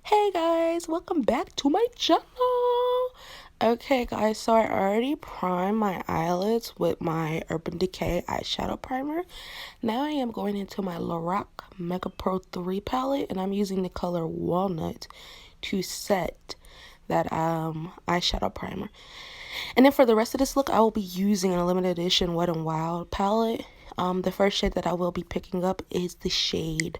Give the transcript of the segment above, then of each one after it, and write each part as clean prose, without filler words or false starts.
Hey guys, welcome back to my channel. Okay guys, so I already primed my eyelids with my Urban Decay eyeshadow primer. Now I am going into my Lorac Mega Pro 3 palette, and I'm using the color Walnut to set that eyeshadow primer. And then for the rest of this look, I will be using an limited edition Wet n Wild palette. The first shade that I will be picking up is the shade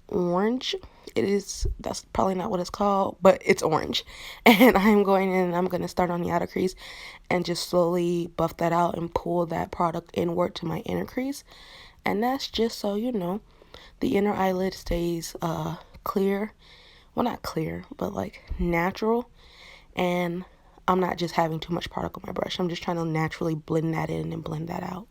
Orange. That's probably not what it's called, but it's orange. And I'm going in and I'm going to start on the outer crease and just slowly buff that out and pull that product inward to my inner crease. And that's just so you know, the inner eyelid stays clear. Well, not clear, but like natural. And I'm not just having too much product on my brush. I'm just trying to naturally blend that in and blend that out.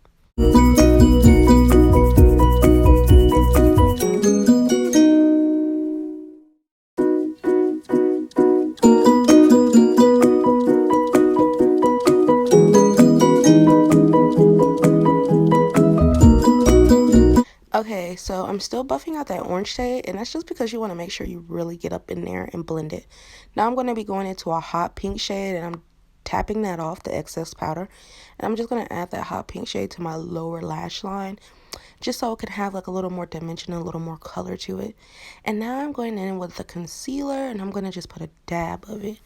Okay, so I'm still buffing out that orange shade, and that's just because you want to make sure you really get up in there and blend it. Now I'm going to be going into a hot pink shade, and I'm tapping that off, the excess powder. And I'm just going to add that hot pink shade to my lower lash line, just so it can have like a little more dimension and a little more color to it. And now I'm going in with the concealer, and I'm going to just put a dab of it,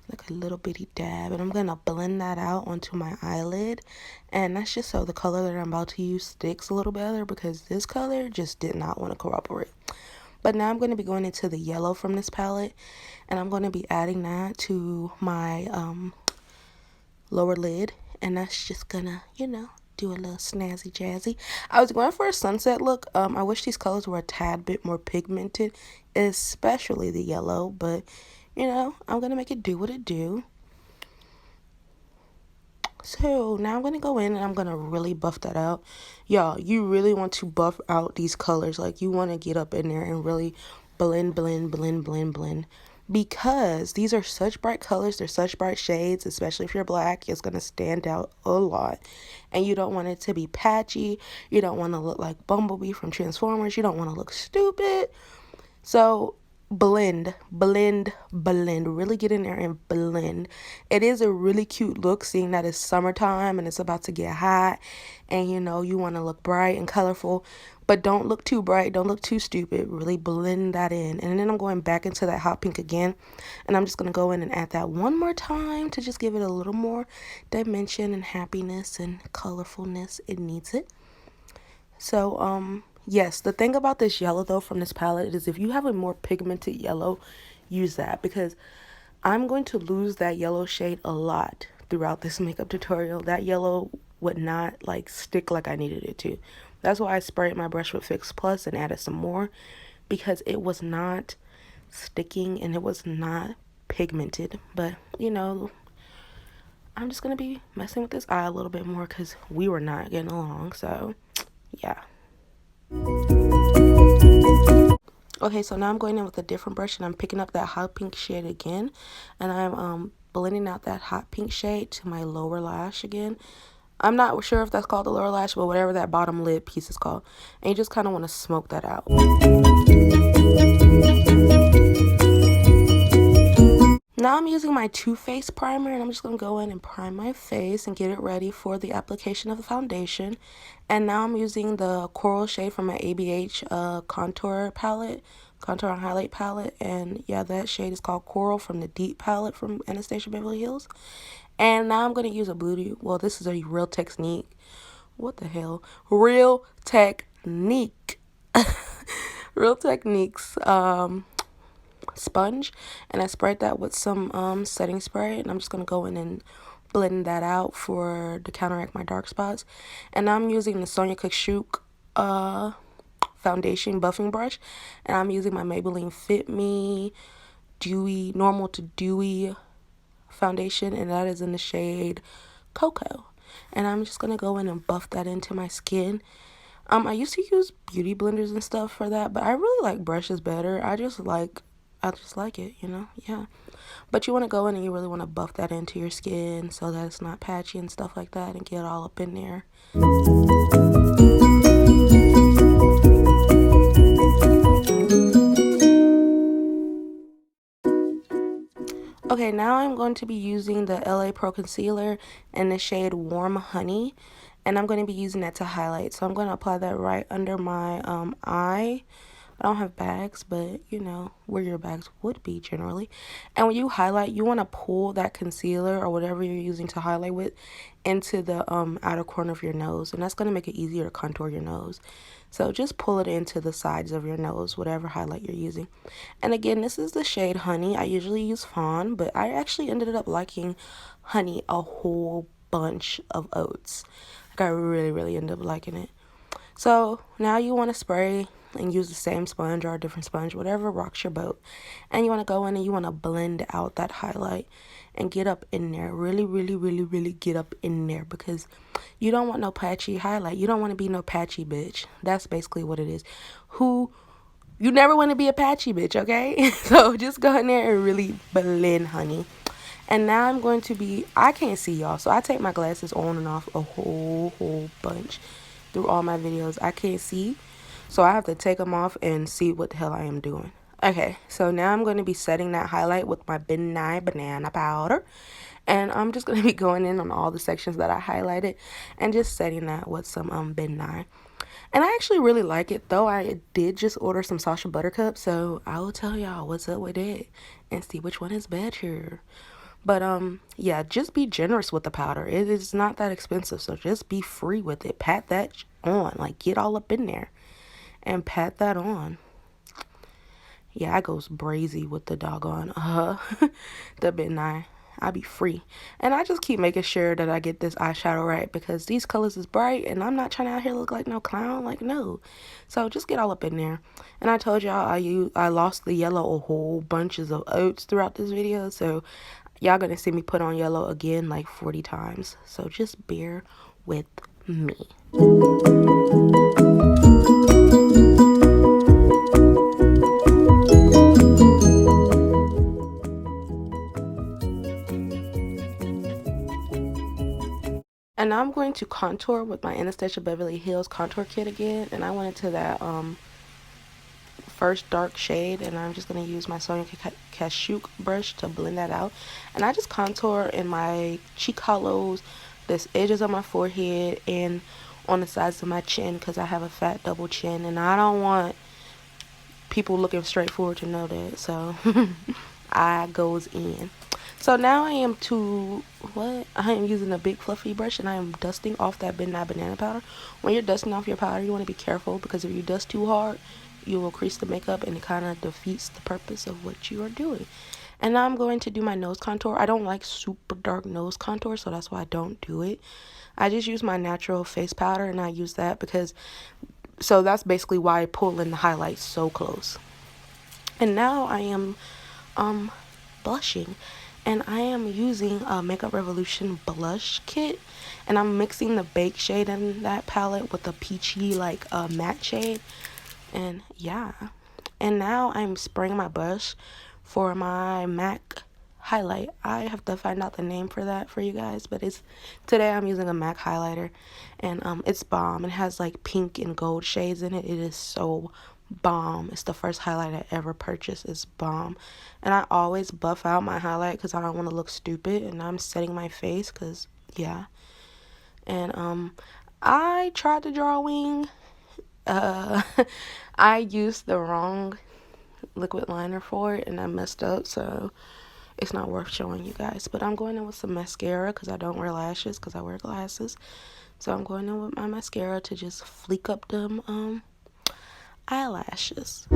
like a little bitty dab, and I'm gonna blend that out onto my eyelid. And that's just so the color that I'm about to use sticks a little better, because this color just did not want to cooperate. But now I'm going to be going into the yellow from this palette, and I'm going to be adding that to my lower lid, and that's just gonna, you know, do a little snazzy jazzy. I was going for a sunset look. I wish these colors were a tad bit more pigmented, especially the yellow, but you know, I'm gonna make it do what it do. So now I'm gonna go in and I'm gonna really buff that out. Y'all, you really want to buff out these colors. Like, you want to get up in there and really blend, because these are such bright colors. They're such bright shades, especially if you're black. It's gonna stand out a lot, and you don't want it to be patchy. You don't want to look like Bumblebee from Transformers. You don't want to look stupid. So blend, really get in there and blend. It is a really cute look, seeing that it's summertime and it's about to get hot, and you know, you want to look bright and colorful, but don't look too bright, don't look too stupid. Really blend that in. And then I'm going back into that hot pink again, and I'm just going to go in and add that one more time to just give it a little more dimension and happiness and colorfulness. It needs it. So yes, the thing about this yellow though from this palette is, if you have a more pigmented yellow, use that, because I'm going to lose that yellow shade a lot throughout this makeup tutorial. That yellow would not like stick like I needed it to. That's why I sprayed my brush with Fix Plus and added some more, because it was not sticking and it was not pigmented. But you know, I'm just gonna be messing with this eye a little bit more because we were not getting along. So yeah. Okay, so now I'm going in with a different brush, and I'm picking up that hot pink shade again, and I'm blending out that hot pink shade to my lower lash again. I'm not sure if that's called the lower lash, but whatever that bottom lid piece is called. And you just kind of want to smoke that out. Now I'm using my Too Faced primer, and I'm just going to go in and prime my face and get it ready for the application of the foundation. And now I'm using the coral shade from my ABH contour and highlight palette. And yeah, that shade is called Coral from the Deep palette from Anastasia Beverly Hills. And now I'm going to use a beauty, well, this is a Real Technique. What the hell? Real Technique. Real Techniques sponge, and I sprayed that with some setting spray, and I'm just going to go in and blend that out to counteract my dark spots. And now I'm using the Sonia Kashuk foundation buffing brush, and I'm using my Maybelline Fit Me Dewy, Normal to Dewy foundation, and that is in the shade Cocoa. And I'm just going to go in and buff that into my skin. I used to use beauty blenders and stuff for that, but I really like brushes better. I just like it, you know. Yeah, but you want to go in and you really want to buff that into your skin so that it's not patchy and stuff like that, and get all up in there. Okay, now I'm going to be using the LA Pro Concealer in the shade Warm Honey. And I'm going to be using that to highlight. So I'm going to apply that right under my eye. I don't have bags, but you know where your bags would be generally. And when you highlight, you want to pull that concealer or whatever you're using to highlight with into the outer corner of your nose. And that's going to make it easier to contour your nose. So just pull it into the sides of your nose, whatever highlight you're using. And again, this is the shade Honey. I usually use Fawn, but I actually ended up liking Honey a whole bunch of oats. Like I really ended up liking it. So now you want to spray and use the same sponge or a different sponge, whatever rocks your boat. And you want to go in and you want to blend out that highlight and get up in there. Really get up in there, because you don't want no patchy highlight. You don't want to be no patchy bitch. That's basically what it is. You never want to be a patchy bitch, okay? So just go in there and really blend, honey. And now I'm going to be, I can't see y'all, so I take my glasses on and off a whole bunch through all my videos. I can't see, so I have to take them off and see what the hell I am doing. Okay, so now I'm going to be setting that highlight with my Benign Banana Powder. And I'm just going to be going in on all the sections that I highlighted and just setting that with some Benign. And I actually really like it, though I did just order some Sasha Buttercup, so I will tell y'all what's up with it and see which one is better. But yeah, just be generous with the powder. It is not that expensive, so just be free with it. Pat that on, like get all up in there and pat that on. Yeah, I goes brazy with the doggone the Benign. I be free. And I just keep making sure that I get this eyeshadow right, because these colors is bright and I'm not trying to out here look like no clown. Like, no. So just get all up in there. And I told y'all I lost the yellow a whole bunches of oats throughout this video. So y'all gonna see me put on yellow again like 40 times. So just bear with me. And now I'm going to contour with my Anastasia Beverly Hills contour kit again. And I went into that first dark shade, and I'm just going to use my Sonia Kashuk brush to blend that out. And I just contour in my cheek hollows, this edges of my forehead, and on the sides of my chin, because I have a fat double chin. And I don't want people looking straight forward to know that. So I goes in. So now I am using a big fluffy brush, and I am dusting off that Midnight Banana powder. When you're dusting off your powder, you want to be careful, because if you dust too hard, you will crease the makeup and it kind of defeats the purpose of what you are doing. And now I'm going to do my nose contour. I don't like super dark nose contour, so that's why I don't do it. I just use my natural face powder, and I use that so that's basically why I pull in the highlights so close. And now I am blushing, and I am using a Makeup Revolution blush kit, and I'm mixing the Bake shade in that palette with the peachy like matte shade. And yeah, and now I'm spraying my brush for my MAC highlight. I have to find out the name for that for you guys, but today I'm using a MAC highlighter, and it's bomb. It has like pink and gold shades in it. It is so bomb. It's the first highlight I ever purchased. It's bomb. And I always buff out my highlight because I don't want to look stupid, and I'm setting my face because yeah. And I tried to draw a wing. I used the wrong liquid liner for it, and I messed up, so it's not worth showing you guys. But I'm going in with some mascara because I don't wear lashes because I wear glasses. So I'm going in with my mascara to just fleek up them eyelashes.